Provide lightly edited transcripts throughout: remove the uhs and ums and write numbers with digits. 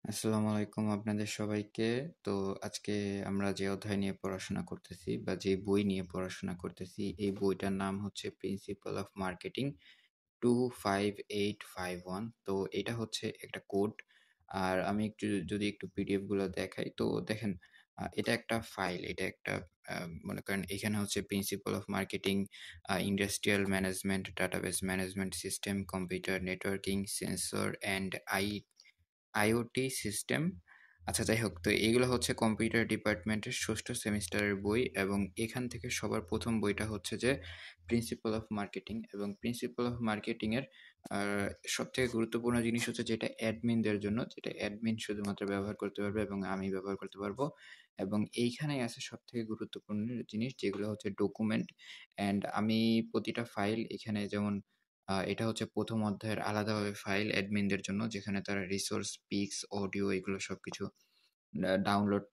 আসসালামু আলাইকুম আপনাদের সবাইকে। তো আজকে আমরা যে অধ্যায় নিয়ে পড়াশোনা করতেছি বা যে বই নিয়ে পড়াশোনা করতেছি, এই বইটার নাম হচ্ছে 'প্রিন্সিপাল অফ মার্কেটিং 25851'। তো এটা হচ্ছে একটা কোড। আর আমি যদি একটু পিডিএফ গুলো দেখাই, তো দেখেন এটা একটা ফাইল। এটা একটা আ মনে করেন এখানে হচ্ছে 'principal of marketing industrial management, database management system, computer networking, sensor and IoT system. আচ্ছা, যাই হোক, তো এগুলো হচ্ছে কম্পিউটার ডিপার্টমেন্টের ষষ্ঠ সেমিস্টারের বই এবং এখান থেকে সবার প্রথম বইটা হচ্ছে যে প্রিন্সিপাল অফ মার্কেটিং। এবং প্রিন্সিপাল অফ মার্কেটিং এর সবথেকে গুরুত্বপূর্ণ জিনিস হচ্ছে যেটা অ্যাডমিনদের জন্য, যেটা অ্যাডমিন শুধুমাত্র ব্যবহার করতে পারবে এবং আমি ব্যবহার করতে পারবো। এবং এইখানেই আছে সবথেকে গুরুত্বপূর্ণ জিনিস, যেগুলো হচ্ছে ডকুমেন্ট। অ্যান্ড আমি প্রতিটা ফাইল এখানে, যেমন এটা হচ্ছে ১ম অধ্যায়ের আলাদাভাবে ফাইল অ্যাডমিনদের জন্য, যেখানে তারা রিসোর্স, পিক্স, অডিও এগুলো সবকিছু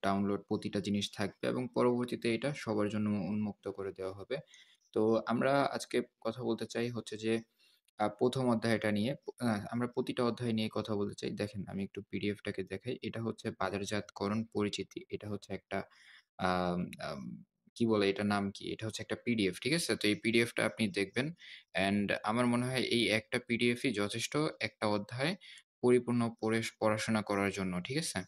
ডাউনলোড প্রতিটা জিনিস থাকবে এবং পরবর্তীতে এটা সবার জন্য উন্মুক্ত করে দেওয়া হবে। তো আমরা আজকে কথা বলতে চাই হচ্ছে যে ১ম অধ্যায়টা নিয়ে। আমরা প্রতিটা অধ্যায় নিয়ে কথা বলতে চাই। দেখেন, আমি একটু পিডিএফটাকে দেখাই। এটা হচ্ছে বাজারজাতকরণ পরিচিতি। এটা হচ্ছে একটা আম আম কি বলে, এটার নাম কি? এটা হচ্ছে একটা পিডিএফ, ঠিক আছে? তো এই পিডিএফটা আপনি দেখবেন। অ্যান্ড আমার মনে হয় এই একটা পিডিএফই যথেষ্ট একটা অধ্যায় পরিপূর্ণ পড়ে পড়াশোনা করার জন্য, ঠিক আছে?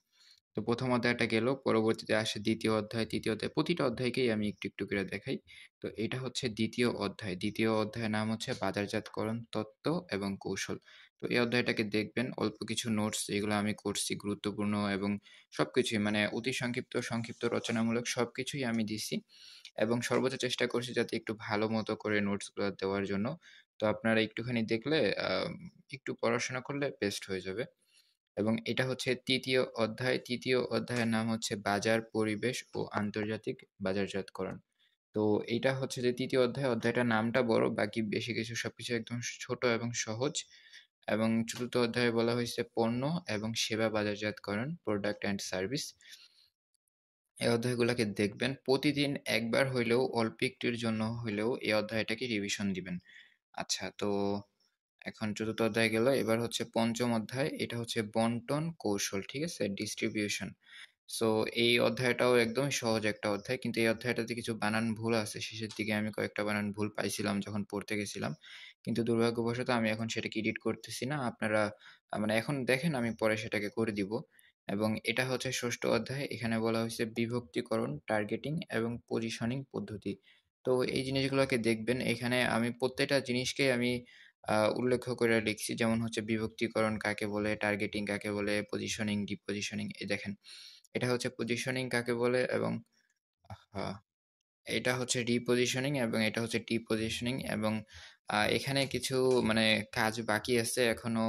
তো ১ম অধ্যায়টা গেল। পরবর্তীতে আসে ২য় অধ্যায়, ৩য় অধ্যায়। প্রতিটা অধ্যায়কেই আমি একটু করে দেখাই। তো এটা হচ্ছে ২য় অধ্যায়। ২য় অধ্যায়ের নাম হচ্ছে বাজারজাতকরণ তত্ত্ব এবং কৌশল। তো এই অধ্যায়টাকে দেখবেন। অল্প কিছু নোটস যেগুলো আমি করছি গুরুত্বপূর্ণ এবং সবকিছুই, মানে অতি সংক্ষিপ্ত, সংক্ষিপ্ত রচনামূলক সবকিছুই আমি দিছি এবং সর্বোচ্চ চেষ্টা করছি যাতে একটু ভালো মতো করে নোটসগুলো দেওয়ার জন্য। তো আপনারা একটুখানি দেখলে, একটু পড়াশোনা করলে বেস্ট হয়ে যাবে। এবং এটা হচ্ছে ৩য় অধ্যায়। ৩য় অধ্যায়ের নাম হচ্ছে বাজার, পরিবেশ ও আন্তর্জাতিক বাজারজাতকরণ। তো এইটা হচ্ছে যে ৩য় অধ্যায়। অধ্যায়টার নামটা বড়, বাকি বেশি কিছু সবকিছু একদম ছোট এবং সহজ। এবং ৪র্থ অধ্যায়ে বলা হয়েছে পণ্য এবং সেবা বাজারজাতকরণ, প্রোডাক্ট অ্যান্ড সার্ভিস। এই অধ্যায়গুলাকে দেখবেন। প্রতিদিন একবার হইলেও, অল্প একটুর জন্য হইলেও এই অধ্যায়টাকে রিভিশন দিবেন। আচ্ছা, তো এখন ৪র্থ অধ্যায় গেল। এবার হচ্ছে ৫ম অধ্যায়। এটা হচ্ছে বন্টন কৌশল, ঠিক আছে? ডিস্ট্রিবিউশন। সো এই অধ্যায়টাও একদমই সহজ একটা অধ্যায়। কিন্তু এই অধ্যায়টাতে কিছু বানান ভুল আছে। শেষের দিকে আমি কয়েকটা বানান ভুল পাইছিলাম যখন পড়তে গেছিলাম। কিন্তু দুর্ভাগ্যবশত আমি এখন সেটাকে এডিট করতেছি না। আপনারা মানে এখন দেখেন, আমি পরে সেটাকে করে দিব। এবং এটা হচ্ছে ৬ষ্ঠ অধ্যায়। এখানে বলা হয়েছে বিভক্তিকরণ, টার্গেটিং এবং পজিশনিং পদ্ধতি। তো এই জিনিসগুলোকে দেখবেন। এখানে আমি প্রত্যেকটা জিনিসকেই আমি উল্লেখ করে লিখছি। যেমন হচ্ছে বিভক্তিকরণ কাকে বলে, টার্গেটিং কাকে বলে, পজিশনিং, ডিপোজিশনিং। এই দেখেন। এটা হচ্ছে পজিশনিং কাকে বলে এবং আহা! এটা হচ্ছে রিপোজিশনিং এবং এটা হচ্ছে ডিপোজিশনিং। এবং এখানে কিছু মানে কাজ বাকি আছে এখনো।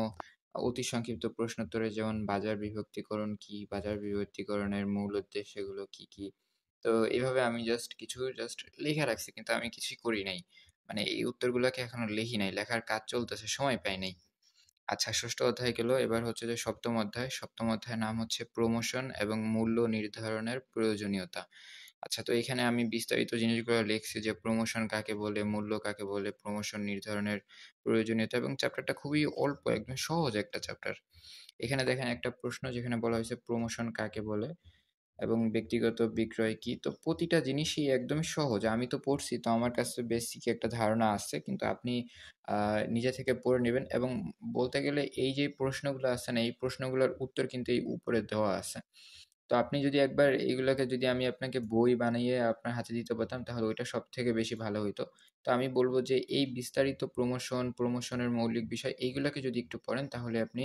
অতি সংক্ষিপ্ত প্রশ্নোত্তরে, যেমন বাজার বিভক্তিকরণ কি? বাজার বিভক্তিকরণের মূল উদ্দেশ্যগুলো কি, কি? তো এভাবে আমি জাস্ট লিখে রাখছি, কিন্তু আমি কিছুই করি নাই। মানে এই উত্তরগুলাকে এখনো লিখি নাই। লেখার কাজ চলতেছে, সময় পাই নাই। আচ্ছা, ৬ষ্ঠ অধ্যায় গেল। এবার হচ্ছে যে ৭ম অধ্যায়। ৭ম অধ্যায়ের নাম হচ্ছে প্রমোশন এবং মূল্য নির্ধারণের প্রয়োজনীয়তা। আচ্ছা, তো এখানে আমি বিস্তারিত জিনিসগুলো লিখছি যে প্রমোশন কাকে বলে, মূল্য কাকে বলে, প্রমোশন নির্ধারণের প্রয়োজনীয়তা। এবং চ্যাপ্টারটা খুবই অল্প, একদম সহজ একটা চ্যাপ্টার। এখানে দেখেন একটা প্রশ্ন যেখানে বলা হয়েছে প্রমোশন কাকে বলে এবং ব্যক্তিগত বিক্রয় কি? তো প্রতিটা জিনিসই একদমই সহজ। আমি তো পড়ছি, তো আমার কাছে বেসিক একটা ধারণা আছে। কিন্তু আপনি আ নিজে থেকে পড়ে নিবেন এবং বলতে গেলে এই যে প্রশ্নগুলো আছে না, এই প্রশ্নগুলোর উত্তর কিন্তু এই উপরে দেওয়া আছে। তো আপনি যদি একবার এগুলাকে, যদি আমি আপনাকে বই বানিয়ে আপনার হাতে দিতে পারতাম, তাহলে ওইটা সবথেকে বেশি ভালো হইতো। তো আমি বলব যে এই বিস্তারিত প্রমোশনের মৌলিক বিষয় এইগুলাকে যদি একটু পড়েন, তাহলে আপনি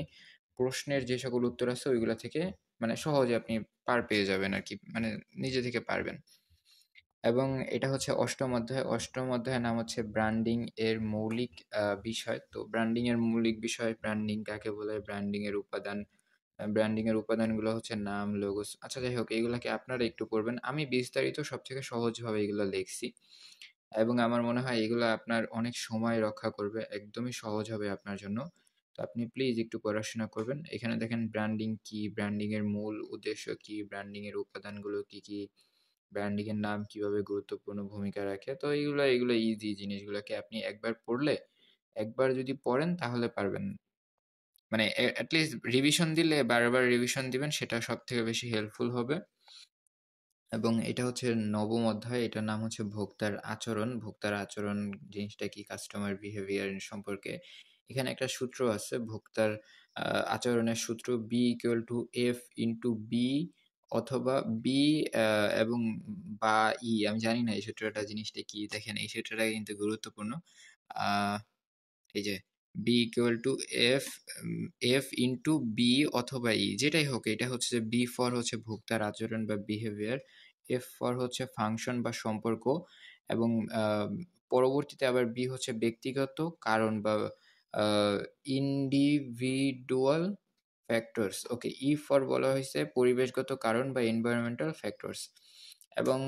প্রশ্নের যে সকল উত্তর আছে ওইগুলা থেকে মানে সহজে আপনি পার পেয়ে যাবেন আরকি। মানে নিজে থেকে পারবেন। এবং এটা হচ্ছে ৮ম অধ্যায়। ৮ম অধ্যায়ের নাম হচ্ছে ব্র্যান্ডিং এর মৌলিক বিষয়। তো ব্র্যান্ডিং এর মৌলিক বিষয়, ব্র্যান্ডিং কাকে বলে, ব্র্যান্ডিং এর উপাদান। ব্র্যান্ডিং এর উপাদানগুলো হচ্ছে নাম, লোগোস। আচ্ছা, যাই হোক, এগুলাকে আপনারা একটু পড়বেন। আমি বিস্তারিত সবথেকে সহজভাবে এগুলা লিখছি। এবং আমার মনে হয় এগুলা আপনার অনেক সময় রক্ষা করবে। একদমই সহজ হবে আপনার জন্য। তো আপনি প্লিজ একটু পড়াশোনা করবেন। এখানে দেখেন ব্র্যান্ডিং কি, ব্র্যান্ডিং এর মূল উদ্দেশ্য কি, ব্র্যান্ডিং এর উপাদানগুলো কি, কি, ব্র্যান্ডিং এর নাম কিভাবে গুরুত্বপূর্ণ ভূমিকা রাখে। তো এগুলো ইজি জিনিসগুলোকে আপনি একবার পড়লে, একবার যদি পড়েন তাহলে পারবেন। মানে এট লিস্ট রিভিশন দিলে বারবার রিভিশন দিবেন সেটা সবথেকে বেশি হেল্পফুল হবে। এবং এটা হচ্ছে ৯ম অধ্যায়। এটার নাম হচ্ছে ভোক্তার আচরণ। ভোক্তার আচরণ জিনিসটা কি? কাস্টমার বিহেভিয়ার সম্পর্কে। এখানে একটা সূত্র আছে ভোক্তার আ আচরণের সূত্র B = F * B অথবা B আ এবং বা E আমি জানি না এই সূত্রটা জিনিসটা কি? দেখেন এই সূত্রটা কিন্তু গুরুত্বপূর্ণ। আ এই যে B = F F into B অথবা E যেটাই হোক এটা হচ্ছে যে B ফর হচ্ছে ভোক্তার আচরণ বা বিহেভিয়ার, F ফর হচ্ছে ফাংশন বা সম্পর্ক এবং আ পরবর্তীতে আবার B হচ্ছে ব্যক্তিগত কারণ বা আ individual factors okay E for বলা হইছে পরিবেশগত কারণ বা environmental factors এবং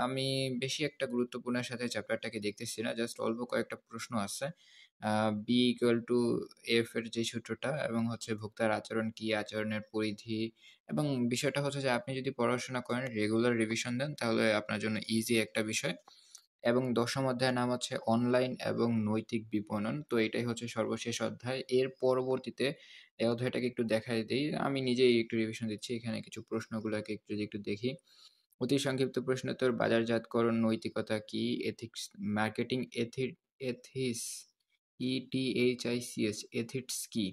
আমি বেশি একটা গুরুত্বপূর্ণের সাথে চ্যাপ্টারটাকে দেখতেছি না। জাস্ট অল্প কয়েকটা প্রশ্ন আছে। B = F এর যে সূত্রটা এবং হচ্ছে ভোক্তার আচরণ কি, আচরণের পরিধি এবং বিষয়টা হচ্ছে যে আপনি যদি পড়াশোনা করেন, রেগুলার রিভিশন দেন তাহলে আপনার জন্য ইজি একটা বিষয় এবং ১০ম অধ্যায়ের নাম হচ্ছে অনলাইন এবং নৈতিক বিপণন। তো এটাই হচ্ছে সর্বশেষ অধ্যায়। এর পরবর্তীতে এই অধ্যায়টাকে একটু দেখায় দেই। আমি নিজেই একটু রিভিশন দিচ্ছি। এখানে কিছু প্রশ্নগুলাকে যদি একটু দেখি। অতি সংক্ষিপ্ত প্রশ্নোত্তর বাজারজাতকরণ নৈতিকতা কি? Ethics marketing ethics ETHICS ethics কি?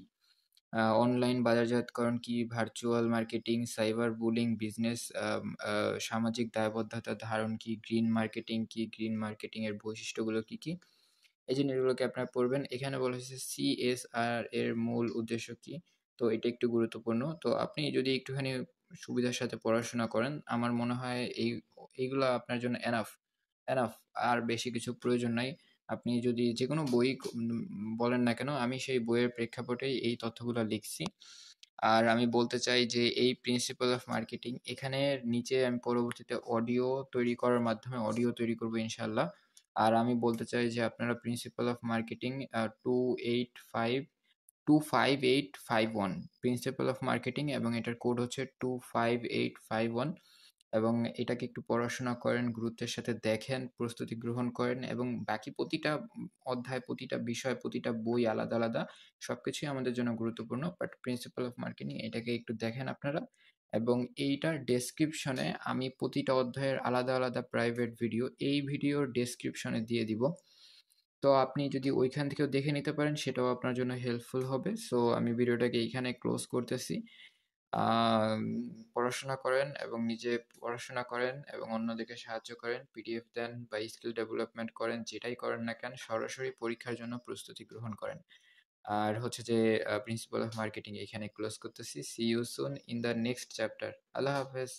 অনলাইন বাজারজাতকরণ কি? Virtual marketing, cyber bullying, business আম আ সামাজিক দায়বদ্ধতার ধারণ কি? গ্রিন মার্কেটিং কি? গ্রিন মার্কেটিং এর বৈশিষ্ট্যগুলো কি, কি? এই জিনিসগুলোকে আপনারা পড়বেন। এখানে বলা হয়েছে CSR এর মূল উদ্দেশ্য কি? তো এটা একটু গুরুত্বপূর্ণ। তো আপনি যদি একটুখানি সুবিধার সাথে পড়াশোনা করেন, আমার মনে হয় এইগুলা আপনার জন্য এনাফ আর বেশি কিছু প্রয়োজন নাই। আপনি যদি যেকোনো বই বলেন না কেন, আমি সেই বইয়ের প্রেক্ষাপটেই এই তথ্যগুলা লিখছি। আর আমি বলতে চাই যে এই প্রিন্সিপাল অফ মার্কেটিং এখানের নিচে আমি পরবর্তীতে অডিও তৈরি করার মাধ্যমে অডিও তৈরি করব ইনশাআল্লাহ। আর আমি বলতে চাই যে আপনারা principal of marketing 285 25851 principal of marketing এবং এটার কোড হচ্ছে 25851 এবং এটাকে একটু পড়াশোনা করেন, গুরুত্বের সাথে দেখেন, প্রস্তুতি গ্রহণ করেন এবং বাকি প্রতিটা অধ্যায়, প্রতিটা বিষয়, প্রতিটা বই আলাদা, আলাদা সবকিছুই আমাদের জন্য গুরুত্বপূর্ণ। বাট প্রিন্সিপাল অফ মার্কেটিং এটাকে একটু দেখেন আপনারা এবং এইটার ডেসক্রিপশনে আমি প্রতিটা অধ্যায়ের আলাদা, আলাদা প্রাইভেট ভিডিও এই ভিডিওর ডেসক্রিপশনে দিয়ে দিব। তো আপনি যদি ওইখান থেকেও দেখে নিতে পারেন সেটাও আপনার জন্য হেল্পফুল হবে। সো আমি ভিডিওটাকে এইখানে ক্লোজ করতেছি। আম পড়াশোনা করেন এবং নিজে পড়াশোনা করেন এবং অন্যদেরকে সাহায্য করেন। পিডিএফ দেন বা স্কিল ডেভেলপমেন্ট করেন, যেটাই করেন না কেন সরাসরি পরীক্ষার জন্য প্রস্তুতি গ্রহণ করেন। আর হচ্ছে যে প্রিন্সিপাল অফ মার্কেটিং এখানে ক্লোজ করতেছি। See you soon in the next chapter. আল্লাহ হাফেজ।